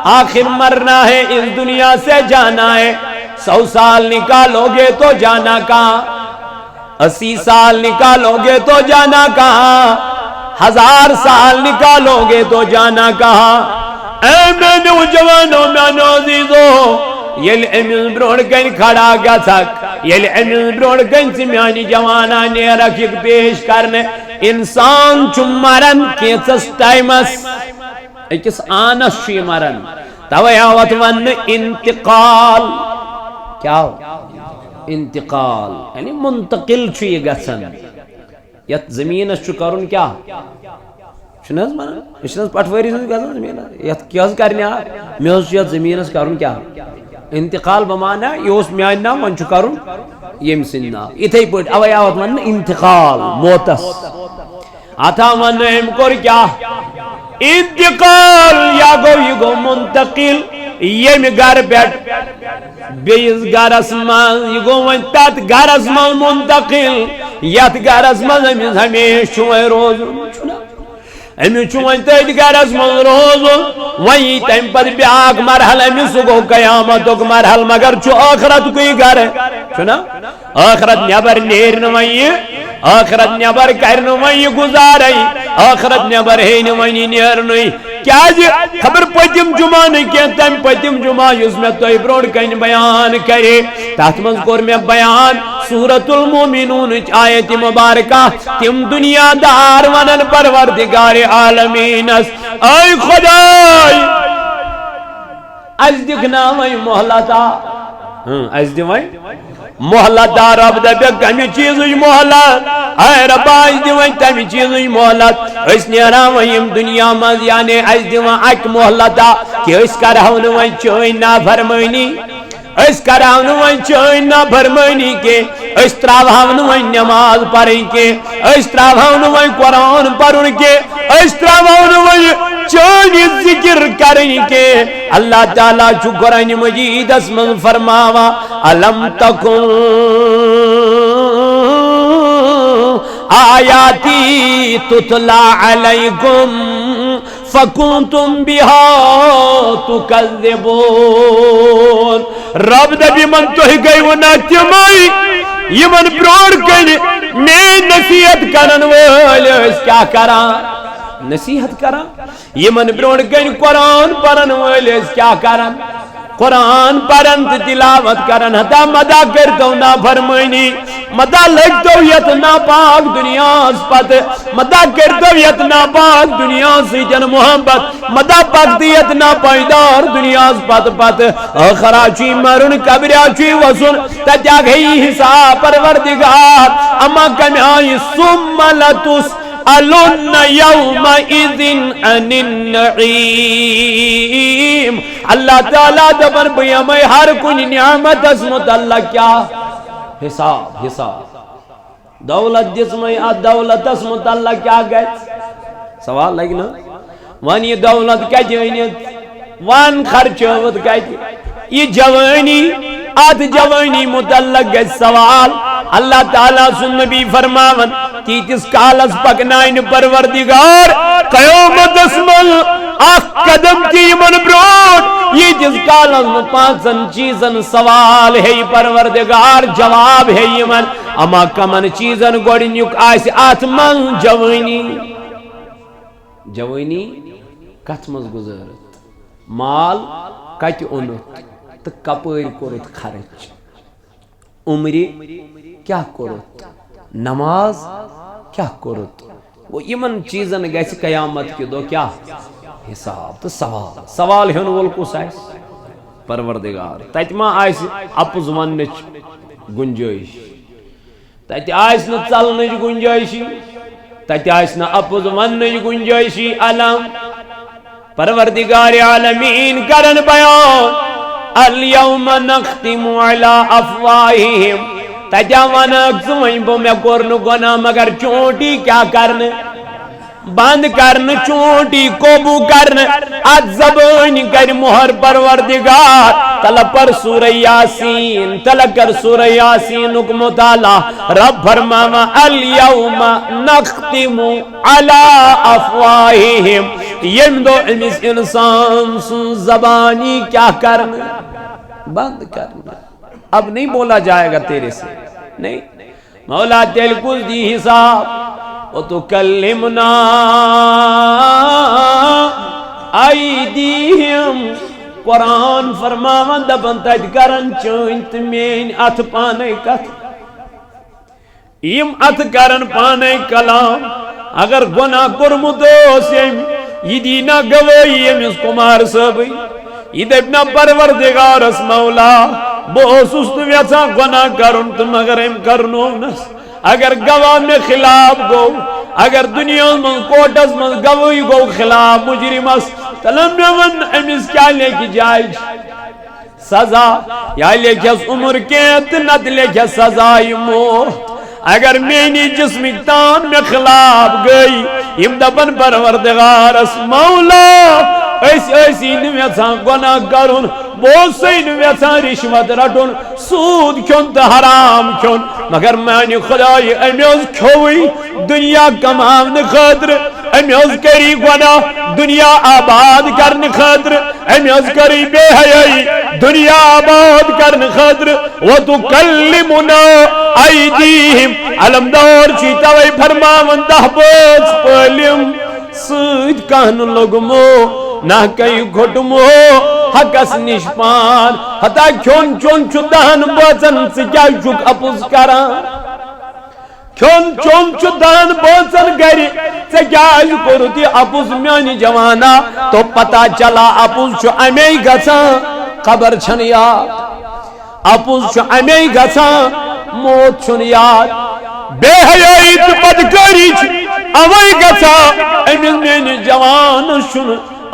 آخر مرنا ہے اس دنیا سے جانا ہے 100 سال نکالو گے تو جانا کہاں 80 سال نکالو گے تو جانا کہاں 1000 سال نکالو گے تو جانا کہاں اے میں نوجوانوں میں عزیزو یل امن برون کن کھڑا گا تھک یل امن برون کن میانی جوانا نیرک پیش کرنے انسان چھ مرن کیسس ٹائمس اکس آنس چھ مرن توے آوت ون انتقال کیا ہو انتقال یعنی منتقل چھ یہ گسن یت زمین چھ کرن کیا چھنز من چھنز پٹوری سن گسن زمین یت کیاز کرنے میوز یت زمین کرن کیا انتقال بمانا یہ اس میان نام من چھ کرن یم سن نام اتھے پٹ اوے آوت ون انتقال موتس آتا من ام کور کیا انتقال یا گو یہ گو منتقل یم گھر بیٹھ بیس گھرس من یہ گو ون تات گھرس من منتقل یت گھرس من امس ہمیشہ چھ روزن امس چھ ون تت گھرس من روزن وی تم پت بیاکھ مرحل امس گو قیامتک مرحل مگر چھ آخرت کوئی گھر چھنا آخرت نیبر نیرن وی آخرت نیبر کرن وی گزارے آخرت نیبر ہین ونی نیرن کیا خبر پتم جمعہ نہیں تم پتم جمعہ اس میں تو برون کن بیان کرے تات من کور میں بیان سورۃ المومنون آیت مبارکہ تم دنیا دار ونن پروردگار عالمین اے خدای از دکھنا وی محلتا از دیوائیں محلت دار رب دبی کمی چیزی محلت اے ربا از دیوائیں تمی چیزی محلت اس نیرا ویم دنیا مز یعنی از دیوائیں اک محلتا کہ اس کرہون وی چوئی نا فرمینی اس کرہون وی چوئی نا فرمینی کے اس تراہون وی نماز پڑھیں کے اس تراہون وی قرآن پڑھن کے اس تراہون وی چوئی ذکر کریں کے اللہ تعالیٰ چو قرآن مجید اسم فرماوا علم تکن آیاتی تتلا علیکم فکنتم بها تکذبون رب نبی من تو ہی گئی وہ ناتیمائی یہ من برور کرنے میں نصیحت کرن والے اس کیا کرا نصیحت کرا یہ من برون کن قرآن پڑھن والے کیا کرن قرآن پڑھن تلاوت کرن ہتا مدا کرتو نا فرمانی مدا لگتو یت نا پاک دنیا پت مدا کرتو یت نا پاک دنیا سی جن محبت مدا پاک دیت نا پائیدار دنیا پت پت آخراچی مرن قبراچی وسن تجا گئی حساب پروردگار اما کمیائی سملتس الن یومئذ عن النعیم اللہ تعالیٰ دبر بیمی ہر کنی نعمت اسمت اللہ کیا حساب دولت جسمی دولت اسمت اللہ کیا گئے سوال لگنا وان یہ دولت کیا جوینیت وان خرچوت کیا یہ جوانی آت جوانی متعلق گئے سوال اللہ تعالیٰ سن نبی فرماون تیتس کالس پکنائن پروردگار قیامت اسمل آخ قدم کی من برون یہ جس کالس میں 5 چیزن سوال ہے پروردگار جواب ہے یہ من اما کمن چیزن گوڑن یک آئیس آتمن جوانی کتمز گزارت مال کت اونت تو کپر کرت خرچ عمری کیا کرت نماز کیا کرت وہ یمن چیزن گیس قیامت کی دو کیا حساب تو سوال ہن وول کس آئیس پروردگار تت ما آئیس اپز ونچ گنجائش تت آئیس نا چلنچ گنجائشی تت آئیس نا اپز ونچ گنجائشی علم پروردگار عالمین کرن بیان اليوم نختم على افواہہم تجاوان اکسوئیں بو میں کرنو گنا مگر چونٹی کیا کرنے بند کرنے چونٹی کوبو کرنے آج زبان کر مہر پروردگار تلا پر سورہ یاسین تلا کر سورہ یاسین حکم تعالی رب فرماوا اليوم نختم على افواہہم یم دو امس انسان سن زبانی کیا کرنا بند کرنا، اب نہیں بولا جائے گا تیرے سے، نہیں مولا تیل کچھ دی حساب وَتُكَلِّمُنَا أَيْدِيهِمْ قرآن فرماون دبن تت کرن چٲنۍ تہٕ میٛٲنۍ اتھ پانے کتھ، یم اتھ کرن پانے کلام، اگر گناہ کورمُت اوس ییٚمۍ یہ دینا گوٲیی ییٚمِس کُمار صٲبٕے، یہ دپنا پروردگارس مولا بہٕ اوسُس نہٕ یژھان گناہ کرُن تہٕ مگر أمۍ کرنونس، اگر گواہ میں خلاف گو، اگر دنیا من کوٹس من گواہی گو خلاف مجرمس، تلم میں ون امس کیا لیکھ جائے سزا، یا لیکھس عمر قید نت لیکھس سزائے موت، اگر میانی جسمک تان میں خلاف گئی یم دپن پروردگارس مولا ایسی نویسان گناہ کرن، بوسی نویسان رشوت رٹن، سود کھن تو حرام کھن، مگر مانی خدای امیوز کھوئی دنیا کماون خاطر، امیوز کری گناہ دنیا آباد کرن خاطر، امیوز کری بے حیائی دنیا آباد کرن خاطر، وَتُكَلِّمُنَا أَيْدِيهِمْ علمدار چی توئی فرماون دہ بوچ پلیم سید کہن لگمو نہ کئی گھٹمو حقس نشپان، حتا کھون چون چو دہن بوچن سے کیا چک اپوز کران، کھون چون چو دہن بوچن گری سے کیا کرتی اپوز میانی جوانا، تو پتا چلا اپوز چو امی گسان خبر چھن یاد، اپوز چو امی گسان موت چھن یاد، بے حیائی تو بدکاری امی گسان امی میانی جوان چھن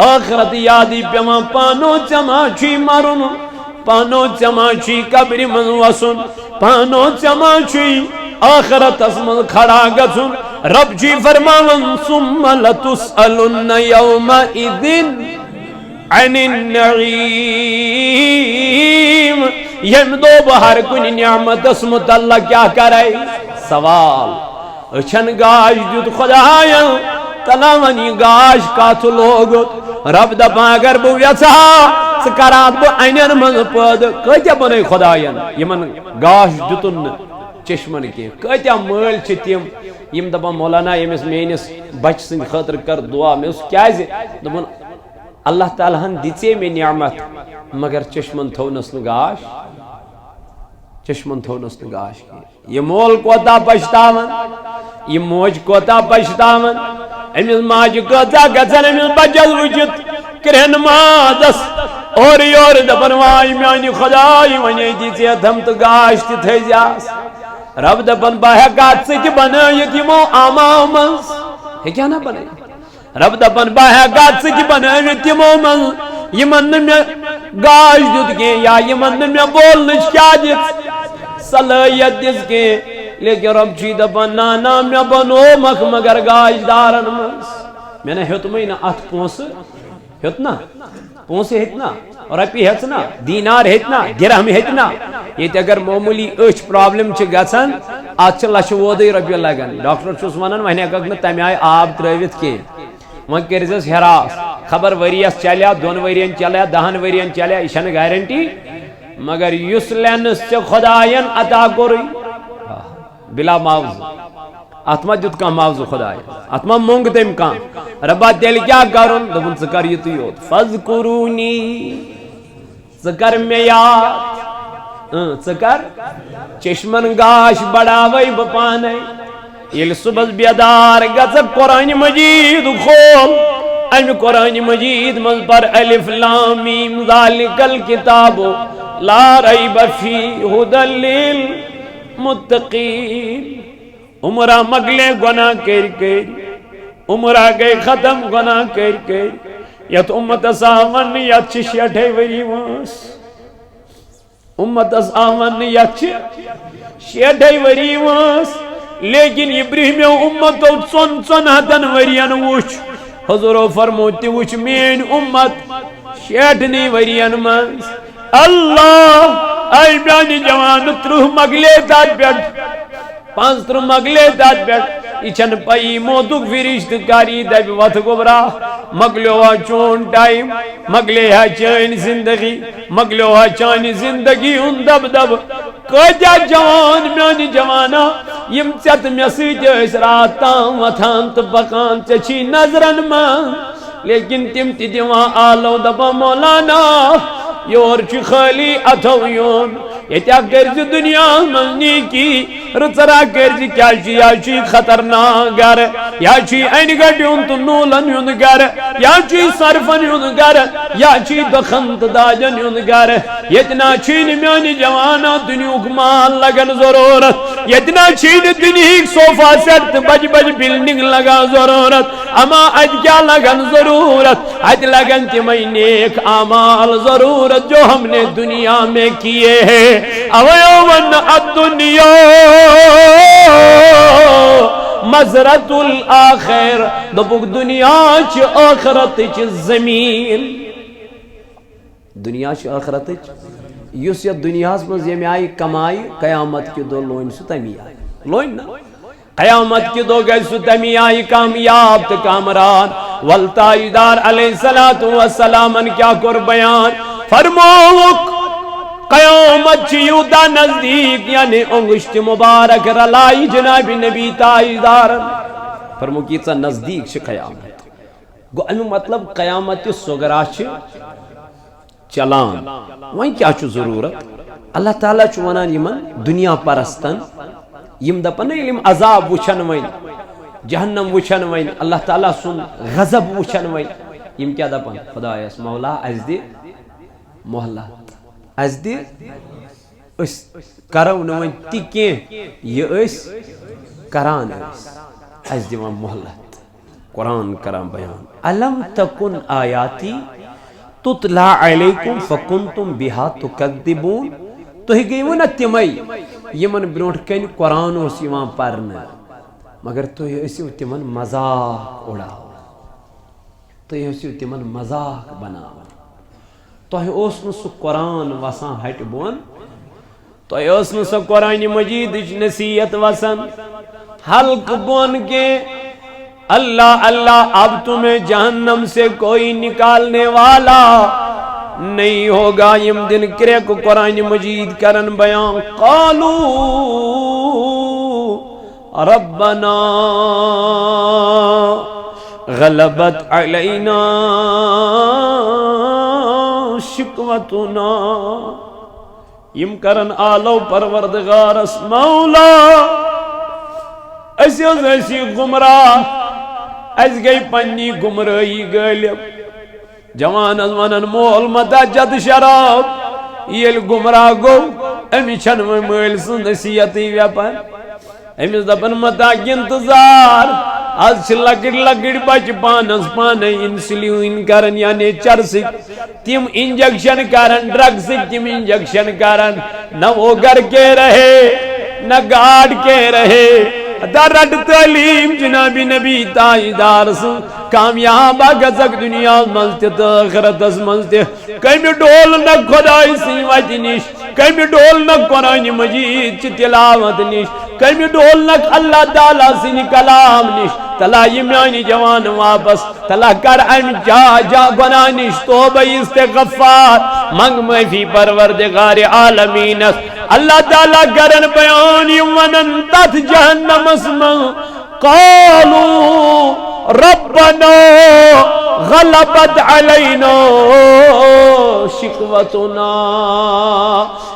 آخرت یادی پیما پانو چماچی مرن، پانو چماچی قبر من وسن، پانو چماچی آخرت اسمن کھڑا گسن، رب جی فرماون ثم لتسألن یومئذ عن النعیم، یم دو بہر کنی نعمت اسمت اللہ کیا کرے سوال، اچھن گاش دیت خدایا تلاونی گاش کات لوگت، رب دپا اگر بو یژھا ژٕ کراتھ بہٕ انین منٛز پٲدٕ، کۭتیاہ بنٲے خداین یمن گاش دیُتُن نہٕ چشمن کینٛہہ، کۭتیاہ مٲلۍ چھِ تِم یم دپان مولانا ییٚمِس میٲنِس بچہٕ سٕنٛدِ خٲطرٕ کر دعا، مےٚ اوس کیازِ دوٚپُن اللہ تعالیٰ ہن دِژے مےٚ نعمت مگر چشمن تھوونس نہٕ گاش، چشمن تھوونس نہٕ گاش کینٛہہ، یہِ مول کوتاہ پشتاون، یہ موج کوتاہ پشتاون، امس ماجہ کۭژاہ گژھن امس بچس وچھِتھ کرہن مازس اور یور دپن واے میانہِ خداے ونے دِژیتھم تہٕ گاش تہِ تھٲیزیاس، رب دپن بہٕ ہیٚکہٕ ژٕ تہِ بنٲیِتھ یمو آماو منٛز، ہیٚکیٛاہ نہ بنٲیِتھ، رب دپن بہٕ ہیٚکہٕ ژٕ تہِ بنٲوِتھ یمو منٛز یمن نہٕ مےٚ گاش دیُت کینٛہہ یا یمن نہٕ مےٚ بولنٕچ کیٛاہ دِژ صلٲحیت دِژ کینٛہہ، لیکن رب چی دپان نا مے بنو مکھ مگر گاش دارن مز، مے نا ہیوتمے نا اتھ پونسہ ہیوتنا پونسہ ہیتنا رۄپیہِ ہیژنا دینار ہیتنا درہم ہیتنا، ییٚتہِ اگر معمولی أچھ پرابلم چھ گژھان اتھ چھ لچھ وودٕے رۄپیہِ لگان، ڈاکٹر چھُس ونان وۄنۍ ہیٚککھ نہٕ تمہِ آیہِ آب ترٲوِتھ کینٛہہ، وۄنۍ کٔرزٮ۪س ہراس، خبر ؤرۍیس چلیا 2 ؤرین چلیا 10 ؤرین چلیا، یہِ چھنہٕ گارنٹی، مگر یُس لینس ژےٚ خداین عطا کوٚرُے بلا معاوضہ، ات ما دیت کانٛہہ معاوضہ خدایا، ات ما مونگ تٔمۍ کانٛہہ، ربا تیٚلہِ کیٛاہ کرُن، دوٚپُن ژٕ کر یِتُے یوت، فذکرونی ژٕ کر مےٚ یاد، ژٕ کر چشمن گاش بڑاوے بہٕ پانے، ییٚلہِ صبحس بیدار گژھکھ قرآن مجید کھول، امہِ قرآن مجید منٛز پر الف لام میم ذالک الکتاب لا ریب فیہ ھدی متقین، عمرہ مگلے گناہ کر عمرہ گئی ختم گناہ کر یت امتس آون یت چھ 60 وری وٲنٛس، امتس آون یت چھ 60 وری وٲنٛس، لیکن یہ برہمیو امتو 400 ورین وچھ، حضورو فرمو تہِ وچھ میٲنۍ امت 60 ورین منٛز، اللہ میانہِ جوان 30 مگلے تتھ پٮ۪ٹھ 35 مگلے تتھ پٮ۪ٹھ، یہ چھن پئی موتک فرشت کاری دب وت گبرا مکلیو چون ٹائم مکلے ہے چین زندگی مکلیو چانی زندگی ان دب دب کجا جوان میانی جوانا یم چت میسیج اس راتاں وتھان تو پکان چچی نظرن من لیکن تم تی دیوان آلو دبا مولانا یور چی خالی اتھو یون یتیا کرز دنیا منی کی رچرا کرز کیا چی یا چی خطرناک گر یا چی این گٹیون تو نولن یون گر یا چی صرفن یون گر یا چی دخنت داجن یون گر یتنا چین میانی جوانا دنیوک مال لگن ضرورت یتنا چین دنیوک صوفہ سیٹ بج بج بلڈنگ لگا ضرورت اما اج کیا لگن ضرورت اج لگن تمہیں نیک اعمال ضرورت جو ہم نے دنیا میں کیے ہیں اویومن الدنیا مزرعت الآخر دبک دنیا چی آخرت چی زمین دنیا چی آخرت چی یس یا دنیا سے یمی آئی کمائی قیامت کی دو لوئن سو تمی آئی لوئن نا قیامت کی دو گئی سو تمی آئی کامیاب تو کامران والتائیدار علیہ السلام کیا کر بیان فرموک قیامت چیوتا نزدیک یعنی انگشت مبارک رلائی جناب نبی تائیدار فرمو کیتا نزدیک چھ قیامت گو امی مطلب قیامت سگرا چھ چلان وہیں کیا چھ ضرورت اللہ تعالیٰ چھ ونان یمن دنیا پرستن یم دپن علم عذاب وچھن وین جہنم وچھن وین اللہ تعالیٰ سن غضب وچھن وین یم کیا دپن خدا اس مولا از دی محلات از دی اس کرو نوین تکیں یہ اس کران از دی محلت قرآن کرام بیان علم تکن آیاتی تطلع علیکم فکنتم بہا تکذبون تو ہی گئی ونا تیمائی یمن برونٹ کن قرآن اس یوان پرنا مگر تو ہی اسی تیمن مذاق اڑاو تو ہی اسی تیمن مذاق بناو تو ہی اوسن سو قرآن وسان ہٹ بون تو ہی اوسن سو قرآن مجید نصیحت وسن حلق بون کے اللہ اللہ اب تمہیں جہنم سے کوئی نکالنے والا نہیں ہوگا یم دن کرے کو قرآن مجید کرن بیان قالو ربنا غلبت علینا شکوتنا یم کرن آلو پروردگار اس مولا ایسی گمراہ اس گئی پنی گمراہی غالب جوان از ونن مول متا جد شراب یل گمراہ گو امی چھن مل سن نصیحتی ویپن امی دپن متا انتظار آج لگڑ لگڑ بچ پانس پانے انسولین کرن یعنی چرسک تم انجیکشن کرن ڈرگسک تم انجیکشن کرن نہ وہ گھر کے رہے نہ گاڑ کے رہے درد تعلیم جناب نبی تائیدار سن کامیاب گزک دنیا منزت آخرت منزت کمی ڈول نہ خدای سیوت نش کمی ڈول نہ قرآن مجید چی تلاوت نش کمی ڈول نہ اللہ تعالیٰ سن کلام نش تلا یمیانی جوان واپس تلا کر ام جا گناہ نش توبہ استغفار منگ معافی پروردگار عالمین اللہ تعالیٰ کرن بیان یمنن تت جہنم اسمن قالوا ربنا غلبت علینا شکوتنا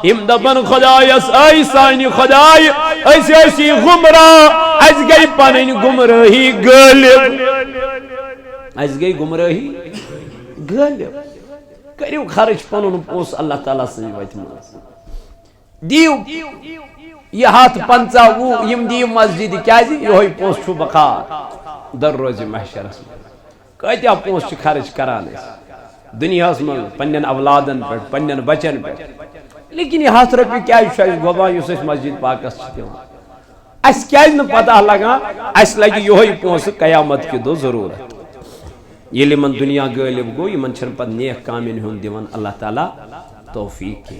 امدبن خدای اس ایسانی خدای ایسی گمراہ از گئی پنن گمراہی غالب از گئی گمراہی غالب کریو خرچ پنن پوس اللہ تعالیٰ سے وجہ دیو یہ ہاتھ پنچا وہ یم دیو مسجد کیا جی یہ ہوئی پوس چھو بخار در روز محشر اسم کہتیا پوس چھ خرچ کرانے دنیا اسم پنین اولادن پر پنین بچن پر لیکن یہ ہاتھ رپی کیا شاید گوبا یوس اس مسجد پاکس چھتے ہوں اس کیا جن پتہ لگا اس لگی یہ ہوئی پوس قیامت کی دو ضرورت یہ لمن دنیا غالب گو یہ من چھن پت نیک کامین ہون دیون اللہ تعالیٰ توفیق کی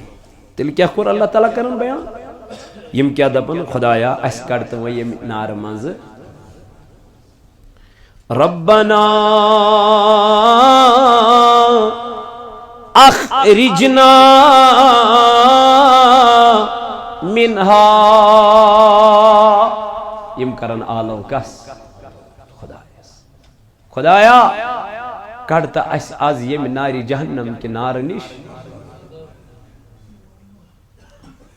تیل کیا خور اللہ تعالیٰ کرن بیان یم کیا دپن خدایا اس کرتا وہ یم نار منز ربنا اخرجنا منها یم کرن آلو کس خدایا کڑتا اس از یم ناری جہنم کے نار نش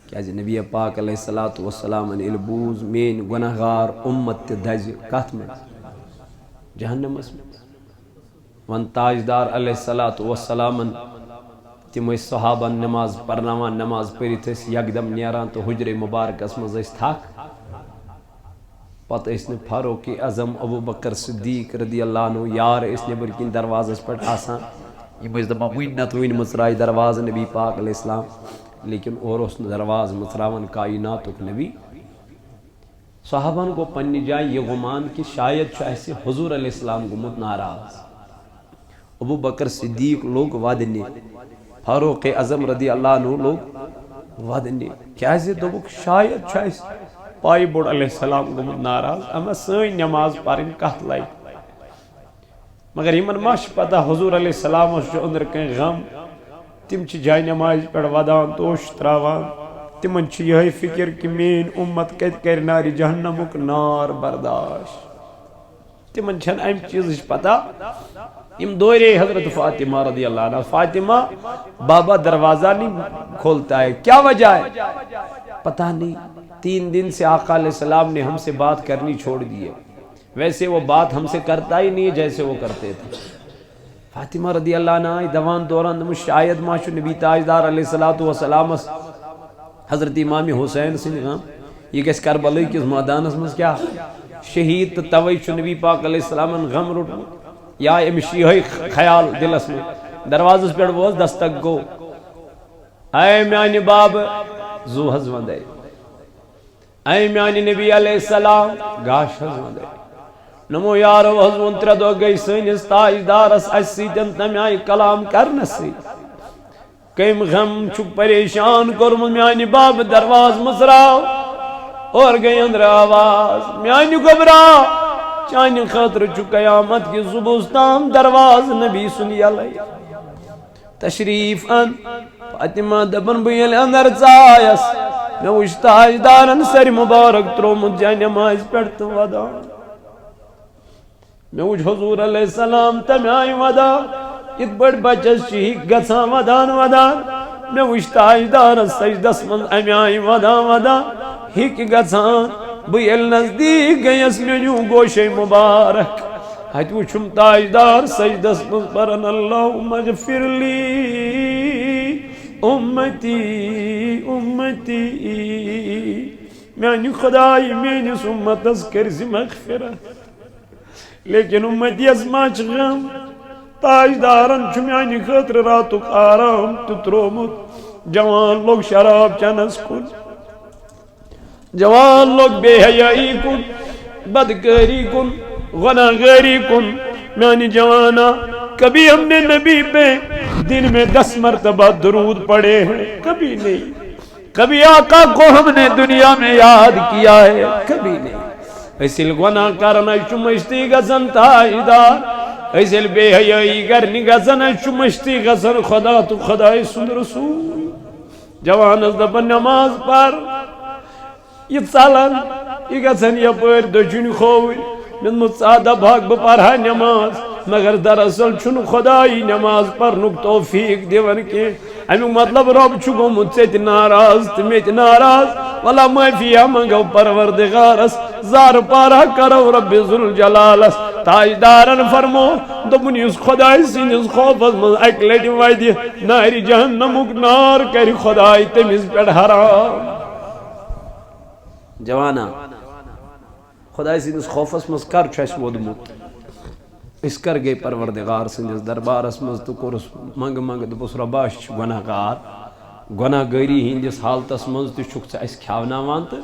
کیازِ نبی پاک علیہ السلام البوز مین گناہگار امت دز کت میں جہنمس میں ون تاجدار علیہ السلام تم صحابہ نماز پرناوان نماز پرت یکدم نیران تو حجر مبارکس مز تھک پتہ فاروق اعظم ابو بکر صدیق رضی اللہ عنہ یار نبر کن دروازس پہ آسان یم دپان ون نت ون مچرائے دروازہ نبی پاک علیہ السلام لیکن اور اس دروازہ مچراون کائناتک نبی صحابہ کو پنی جائے یہ گمان کہ شاید ایسے حضور علیہ السلام گمت ناراض ابو بکر صدیق لوگ وادنی فاروق اعظم رضی اللہ عنہ لوگ وادنی کیازِ دوبک شاید ایسے پائی بوڑ علیہ السلام گمت ناراض اما سین نماز پارن کت لائی مگر یمن ماش پتہ حضور علیہ السلام اس جو اندر کہیں غم تم چھ جائے نماز پڑھ ودان توش تراوان تمن چھ یہ فکر کہ مین امت کت کر ناری جہنمک نار برداشت تمن چھن ام چیز پتہ ام دورے حضرت فاطمہ رضی اللہ عنہ فاطمہ بابا دروازہ نہیں کھولتا ہے کیا وجہ ہے پتہ نہیں 3 دن سے آقا علیہ السلام نے ہم سے بات کرنی چھوڑ دی ہے ویسے وہ بات ہم سے کرتا ہی نہیں جیسے وہ کرتے تھے فاطمہ رضی اللہ عنہ دوان دوران شاید ماشو نبی تاجدار علیہ السلام حضرت امام حسین سن یہ کس کربلائی کس میدانس مز کیا شہید توئی چھ نبی پاک علیہ السلام غم روٹ یا امشی خیال دلس میں دروازس پہ وہ دستک گو اے میانی باب زو حضوان دے اے میانی نبی علیہ السلام گاش حضوان دے نمو یارو حضوان ترہ دو گئی سینس تاجدارس اسی دن تمیائی کلام کرنسی کم غم چھک پریشان کرم میانی باب درواز مصراو اور گئی اندر آواز میانی گبرا چانی خطر چھک قیامت کی زبوستان درواز نبی سنی علیہ تشریف ان فاطمہ دبن بیل اندر چایس میں وش تاجدارن سر مبارک ترو مجھے نماز پڑھتا ودا میں وش حضور علیہ السلام تمیائی ودا ات بڑ بچس شیخ گسان ودان میں وش تاجدار سجدس من امیائی ودان ہک گسان بیل نزدیک گیس میو گوشے مبارک ہت وچھم تاجدار سجدس من پرن اللہم اغفر لی امتی میانی خدای مینس امتس کرزی مغفرت لیکن امتی اسماچ غم تاجدارن چھ میانی خطر راتک آرام تترومت جوان لوگ شراب چنس کن جوان لوگ بے حیائی کن بدکاری کن غناغاری کن میانی جوانا کبھی ہم نے نبی پہ دن میں 10 مرتبہ درود پڑھے ہیں کبھی نہیں کبھی آقا کو ہم نے دنیا میں یاد کیا ہے کبھی نہیں ایسل گناہ کرنا شمشتی گزن تاجدار ایسل بے حیائی کرنی گزن شمشتی گزن خدا تو خدای سن رسول جوان از دبن نماز پر یہ سالن یہ گزن یہ پر دجن خوی من متصادہ بھاگ بپرہا نماز مگر دراصل چھن خدای نماز پرنک توفیق دیون کے امیو مطلب رب چھگو مجھ سے ناراض تمیت ناراض والا معافیہ منگو پروردگارس زار پارا کرو رب ذوالجلالس تاجدارن فرمو دبنی اس خدای سینس خوفت من اکلیٹ وائدی ناری جہنمک نار کری خدای تمیز پیڑ حرام جوانا خدای سینس خوفت من کر چھس ودمت اس کر گئی پروردگار سندس دربار اسمز تو کورس منگ منگ دبس رباش گناہ گار گناہ گری ہندس حالتس مز تو چھک ژے اس کھیاوناوان تو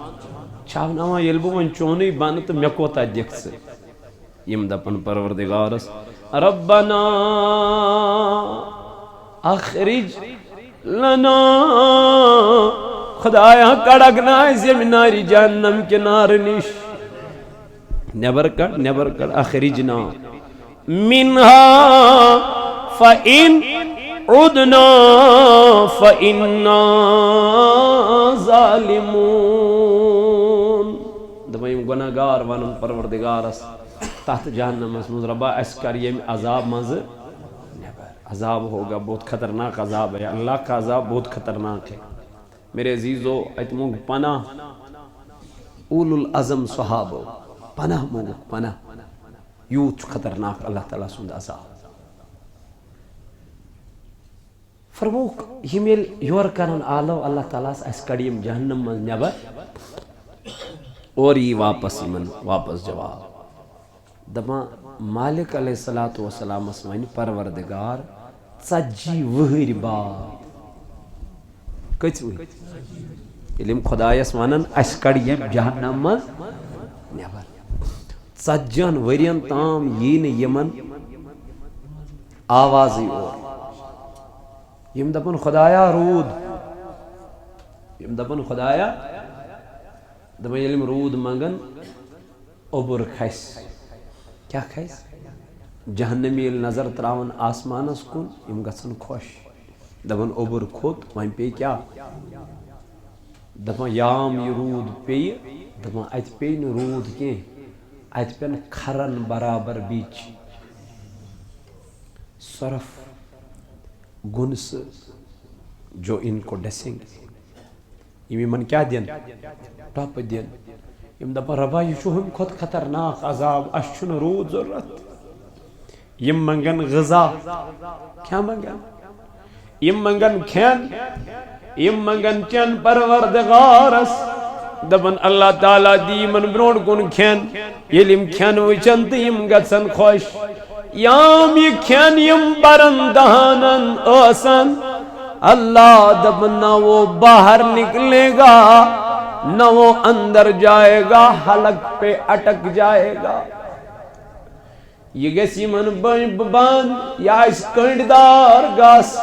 چھاوناوان یل بہ ون چونی بن تو مے کوتا دکھ ژے یم دپن پروردگارس ربنا اخرج لنا خدایا کڑک نہ زمیناری جہنم کے نار نش نیبر کڑ اخرجنا منہا فإن عدنا فإنا ظالمون دپان گناہگار ونن پروردگارس تحت جہنم مز ربا اس کر یم عذاب مز عذاب ہوگا بہت خطرناک عذاب ہے اللہ کا عذاب بہت خطرناک ہے میرے عزیزو اتمو پناہ اول العظم صحابہ پناہ موگ پناہ یوت خطرناک اللہ تعالیٰ سند عذاب فرموک یمیل یور کرن آلو اللہ تعالیٰ اس کڑیم جہنم من نیبر اور یہ واپس من واپس جواب دپان مالک علیہ السلام اسمانی پروردگار ژجی وہر بعد کچ وہر علم خدایس ونن اس کڑیم جہنم من نیبر ژجن ورین تام یین یمن آوازی اور یم دپن خدایا رود یم دپن خدایا دپن یلم رود منگن اوبر کھس کیا کھس جہنمی یل نظر تراون آسمانس کن یم گژھن خوش دپن اوبر کھوت وۄنۍ پے کیا دپن یام یہ رود پے دپن ات پے نہٕ روٗد کینٛہہ ات پین کھرن برابر بیچ صرف گنس جو ان کو ڈسیں گے یہ من کیا دین ٹاپ دین یم دپان ربا یہ ہم کھت خطرناک عذاب اس چھن رود ضرورت یم منگن غذا کیا منگن یم منگن کھین یم منگن چین پروردگارس دپن اللہ تعالیٰ دی من برونٹ کن کھین یلیم کھین وچن تو یم گژھن خوش یام یہ کھین یم برن دہانن آسن اللہ دپن نہ وہ باہر نکلے گا نہ وہ اندر جائے گا حلق پہ اٹک جائے گا یہ گسی من باند یا اس کنڈدار گاس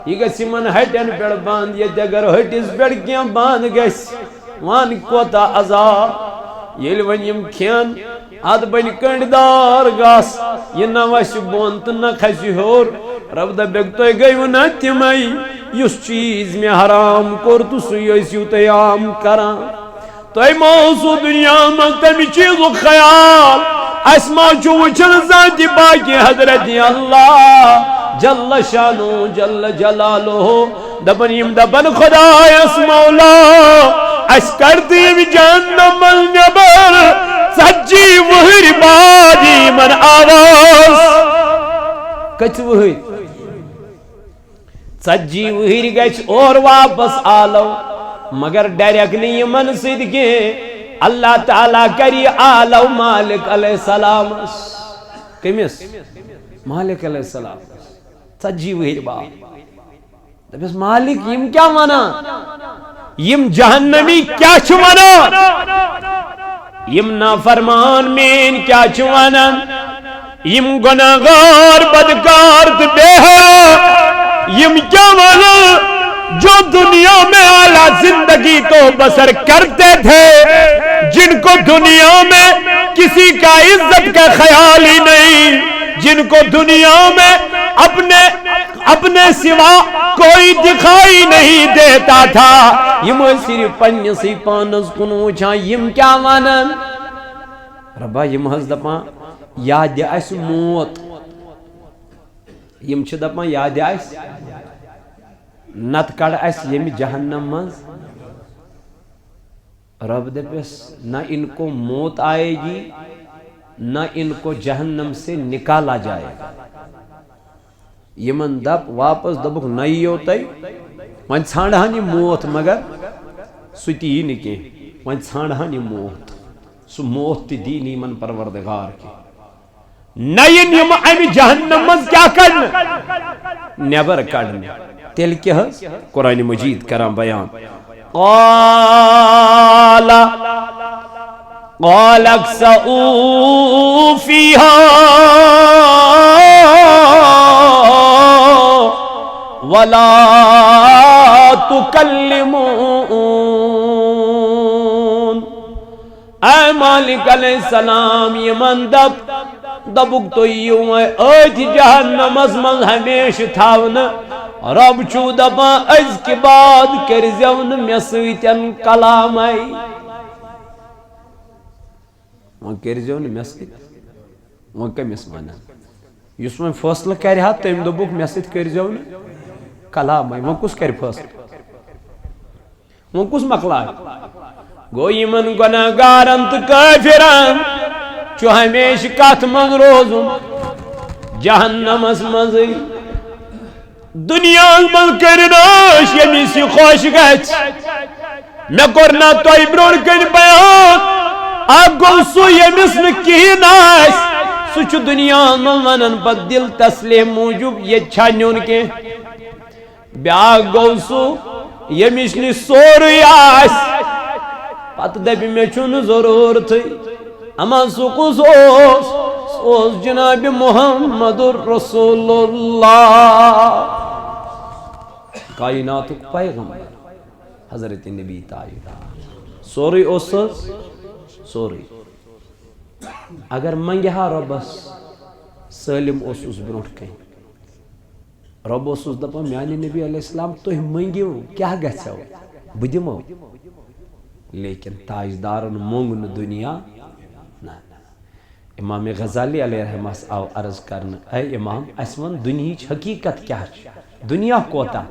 یہ گسی من ہٹن پیڑ باند یہ جگر ہٹس پیڑ کیا باند گس وان کوتا عذاب یل ونیم کھین اد بن کنڈدار گاس یہ نہ وش بون تو نہ کھسی ہور رب دبیک تو گئی نہ تمئی یس چیز میں حرام کور تو سو یسیو تیام کران تو موضوع دنیا میں تمی چیزو خیال اسما چو وچن ذاتی باقی حضرت اللہ جل شانو جل جلالو دبن یم دبن خدا اس مولا اس کرتی جہنم من نیبر ژجی وہر بادی من آواز کچ وہر ژجی وہر گچ اور واپس آلو مگر ڈائریکٹلی یمن سید کے اللہ تعالیٰ کری آلو مالک علیہ السلام کمیس مالک علیہ السلام ژجی وہر باد دپس مالک یم کیا مانا یم جہنمی کیا چھو مانا یم نافرمان مین کیا چھو مانا یم گناہگار بدکار بے حیا یم کیا مانا جو دنیا میں اعلیٰ زندگی تو بسر کرتے تھے جن کو دنیا میں کسی کا عزت کا خیال ہی نہیں جن کو دنیا میں اپنے سوا کوئی دکھائی نہیں دیتا تھا یم صرف پنسی پانس کن وچھان یم کیا مانن ربا یم حض دپان یاد اس موت یم چھ دپان یاد اس نت کڑ اس یم جہنم مز رب دپس نہ ان کو موت آئے گی نہ ان کو جہنم سے نکالا جائے گا یمن دپ واپس دبک نئیو تی وان ژھانڈہن یہ موت مگر ستی ہی نکی وان ژھانڈہن یہ موت سو موت تی دین ایمن پروردگار کی نئین یم امی جہنم مز کیا کرنے نیبر کرنے تیل کیا ہے قرآن مجید کرام بیان قال اکسعوا فیہا ولا تکلمون اے مالک علیہ السلام یمن دبک تو یوں ایت جہنمس من ہمیشہ تھاون رب چھو دپا از کے بعد کرزون مے سۭتٮ۪ن کلامے وۄنۍ کرزون مے سۭتۍ وۄنۍ کٔمِس ونان یُس وۄنۍ فٲصلہٕ کرِ ہا تٔمۍ دوٚپُکھ مے سۭتۍ کٔرزیو نہٕ کلامے وۄنۍ کُس کرِ فٲصلہٕ وۄنۍ کُس مۄکلایہِ گو یمن گناہ گارن تو کافرن چھو ہمیشہ کتھ من روزن جہنمس مزے دنیا من کرناش یمس یہ خوش گژھ مے کرنا تہ برون کن بیان اب گو سو یمس نہین سہ دنیا من ونان پتہ دل تسلیم موجود یہ چھا نیون کی بیاکھ گو سو یمس نش سورے آس پتہ دپہ مے چھُنہٕ ضرورتھٕے اما سُہ کُس اوس جناب محمد رسول اللہ کائناتُک پیغمبر حضرت نبی طاہر سورے اوس سورے اگر منگہِ ہا رۄبس سٲلِم اوسُس برونٛٹھ کَنہِ رۄب اوسُس دپان میانہِ نبی علیہ السلام تُہۍ منگِو کیاہ گژھیو بہٕ دِمو لیکن تاجدارن مونگ نہ دنیا نہ امام غزالی علیہ رحمہ آو عرض کرنا اے امام اس ون دنیاچ حقیقت کیا دنیا کوتا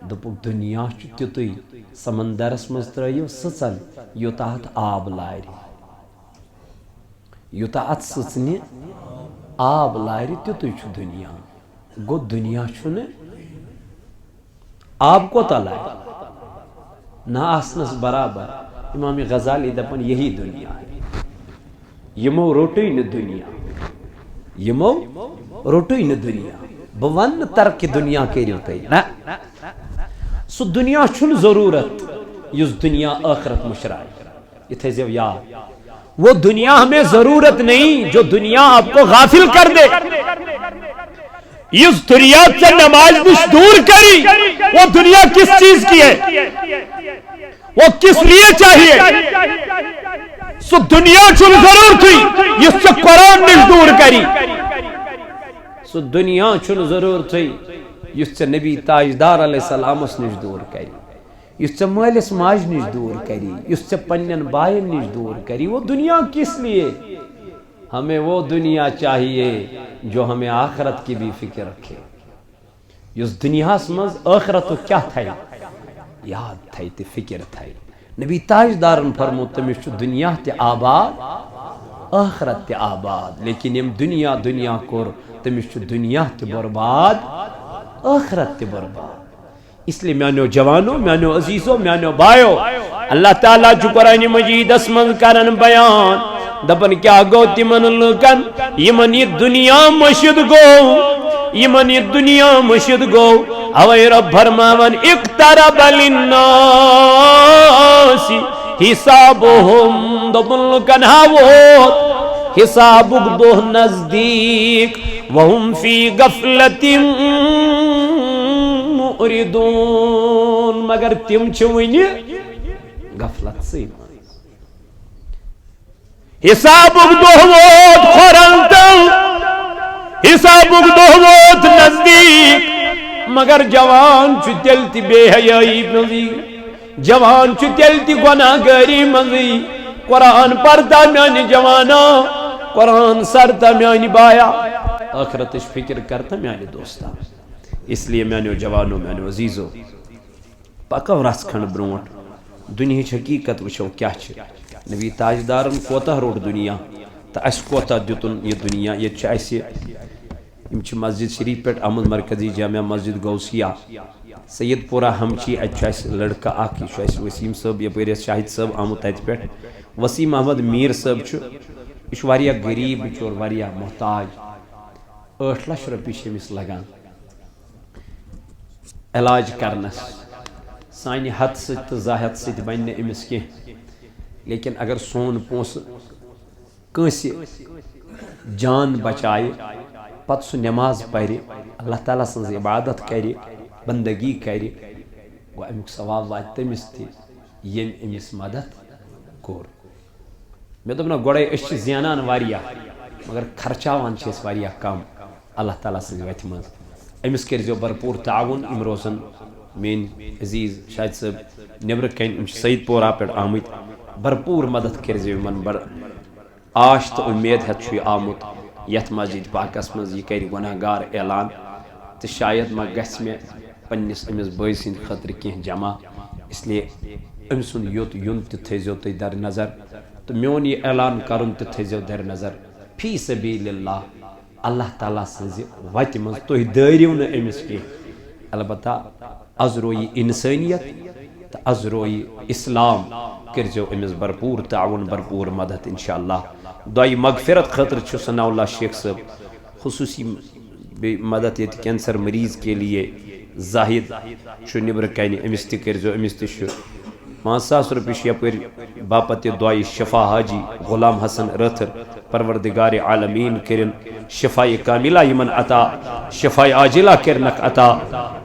دپک دنیا تیُتُے سمندرس مز ترٲیِو سٕژن یوتاہ اتھ آب لارِ یوتاہ اتھ سٕژنہِ آب لارِ تیُتُے چھُ دنیا گو دنیا چھُنہٕ آب کوتا لارِ نہ آسنس برابر امام غزالی دپن یہی دنیا ہے یمو روٹی نہ دنیا یمو روٹی نہ دنیا بہ ون ترک دنیا کریو تھی نہ سو دنیا چھن ضرورت اس دنیا آخرت مشرائے یہ تھیزیو یاد وہ دنیا ہمیں ضرورت نہیں جو دنیا آپ کو غافل کر دے اس دنیا سے نماز نش دور کری وہ دنیا کس چیز کی ہے وہ کس لیے چاہیے سو دنیا چھن ضرور تھی اس سے قرآن نش دور کری سو دنیا چھن ضرور تھی اس سے نبی تاجدار علیہ السلام نش دور کری اس سے مالس ماج نش دور کری اس سے پنن بائن نش دور کری وہ دنیا کس لیے ہمیں وہ دنیا چاہیے جو ہمیں آخرت کی بھی فکر رکھے اس دنیا مز آخرت کیا تھا یاد تھائی تے فکر تھائی نبی تاجدارن فرمو تمس چھ دنیا تے آباد آخرت تے آباد لیکن یم دنیا کور تمس چھ دنیا تے برباد آخرت تے برباد اس لیے میانو جوانو میانو عزیزو میانو بایو اللہ تعالیٰ چھ قرآن مجید اسمن کرن بیان دپن کیا گو تمن لکن یمن یہ دنیا مشد گو یمن یہ دنیا مشد گو اوے رب فرماون اقترب للناس حسابهم دپن لکن ہاوت حسابک دو نزدیک وهم فی غفلت معرضون مگر تم چھ ونی غفلت سے حسابک دو ووت خورنتل حسابک دو ووت نزدیک مگر جوان چھ تیل تی بے حیائی مزی جوان چھ تیل تی گناہ گاری مزی قرآن پڑھتا میانی جوانا قرآن سرتا میانی بایا آخرتش فکر کرتا میانی دوستا اس لیے میانو جوانو میانو عزیزو پکو رس کھنڈ برونٹ دنیا حقیقت وچھو کیا چھ نبی تاجدارن کوتا روٹ دنیا تا اس کوتا دیتن یہ دنیا یہ چاہیے امچ مسجد شریف پیٹ احمد مرکزی جامعہ مسجد گوسیہ سید پورہ ہمچی اچھا لڑکا آکی شاید وسیم صاحب یہ پریس شاہد صاحب آمد تیت پیٹ وسیم احمد میر صاحب چھو اس واریا غریب چھو واریا محتاج 8 لچھ روپی شمس لگان علاج کرنس سانی حد ست زاہد ست بننے امس کی لیکن اگر سون پونس کنسی جان بچائے پت سو نماز پڑھے اللہ تعالیٰ سنز عبادت کرے بندگی کرے وہ امیک ثواب وات تمس تھی یم امس مدد کور میں دوٚپ نا گۄڈے أسۍ چھِ زینان واریاہ مگر خرچاوان چھِ أسۍ واریاہ کم اللہ تعالیٰ سٕنٛزِ وَتہِ منٛز أمِس کٔرۍزیو بھرپوٗر تعاوُن یِم روزن میٛٲنۍ عزیٖز شاہد صٲب نیٚبرٕ کَنۍ یِم چھِ سعید پورہ پٮ۪ٹھ آمٕتۍ بھرپوٗر مدد کٔرۍزیو یِمن بڑٕ آش تہٕ اُمید ہٮ۪تھ چھُ یہِ آمُت یَتھ مسجد پاکس منٛز یہِ کَرِ گۄناہ گار اعلان تہٕ شاید ما گژھِ مےٚ پنٛنِس أمِس بٲے سٕنٛدِ خٲطرٕ کینٛہہ جمع اسلیے أمۍ سُنٛد یوٚت یُن تہِ تھٲیزیو تُہۍ در نظر تہٕ میون یہِ اعلان کرُن تہِ تھٲیزیو در نظر فی سبیل اللہ اللہ تعالیٰ سٕنٛزِ وَتہِ منٛز تُہۍ دٲرِو نہٕ أمِس کینٛہہ البتہ از رویہِ اِنسٲنیت تہٕ از رویہِ اِسلام کٔرۍزیو أمِس بھرپوٗر تعاوُن بھرپوٗر مدد انشاءاللہ دۄیہِ مغفرت خٲطرٕ چھُ ثناء اللہ شیخ صٲب خصوٗصی بیٚیہِ مدد ییٚتہِ کینسر مریض کے لیے زاہد چھُ نیٚبرٕ کَنہِ أمِس تہِ کٔرۍزیو أمِس تہِ چھُ 5,000 رۄپیہِ چھِ یپٲرۍ باپت یہِ دۄیہِ شفا حاجی غلام حسن رٲتھر پروردگار عالمیٖن کٔرِن شفایہِ کاملہ یِمن عطا شفایہِ عاجلہ کٔرنکھ عطا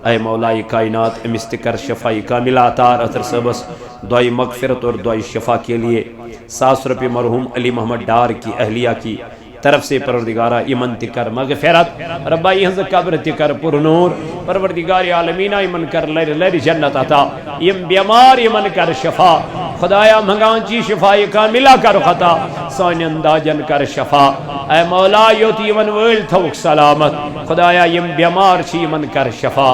اے مولائے کائنات أمِس تہِ کر شفایہِ کاملہ عطا رٲتھر صٲبس دۄیہِ مغفرت اور دۄیہِ شفا کے لیے 1,000 رۄپیہِ مرحوم علی محمد ڈار کی اہلیہ کی طرف سے پروردگارہ یمن تہِ کر مغفرت ربا یہنز قبر تہِ کر پرنور پروردگار عالمینہ یمن کر لر لر جنت عطا یم بیمار یمن کر شفا خدایا منگان چی شفا کاملہ کر خطا سانین داجن کر شفا اے مولا یوت یمن ویل تھوک سلامت خدایا یم بیمار چی یمن کر شفا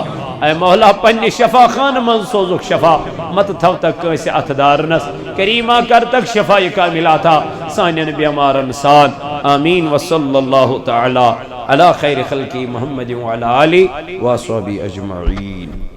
اے مولا پنی شفا خان من سوزک شفا مت تھو تک کیسے اتدارنس کریمہ کر تک شفا کاملہ تھا سانین بیمارن سان آمین وصلی اللہ تعالی علی خیر خلقی محمد وعلی آلہ وصحبہ اجمعین.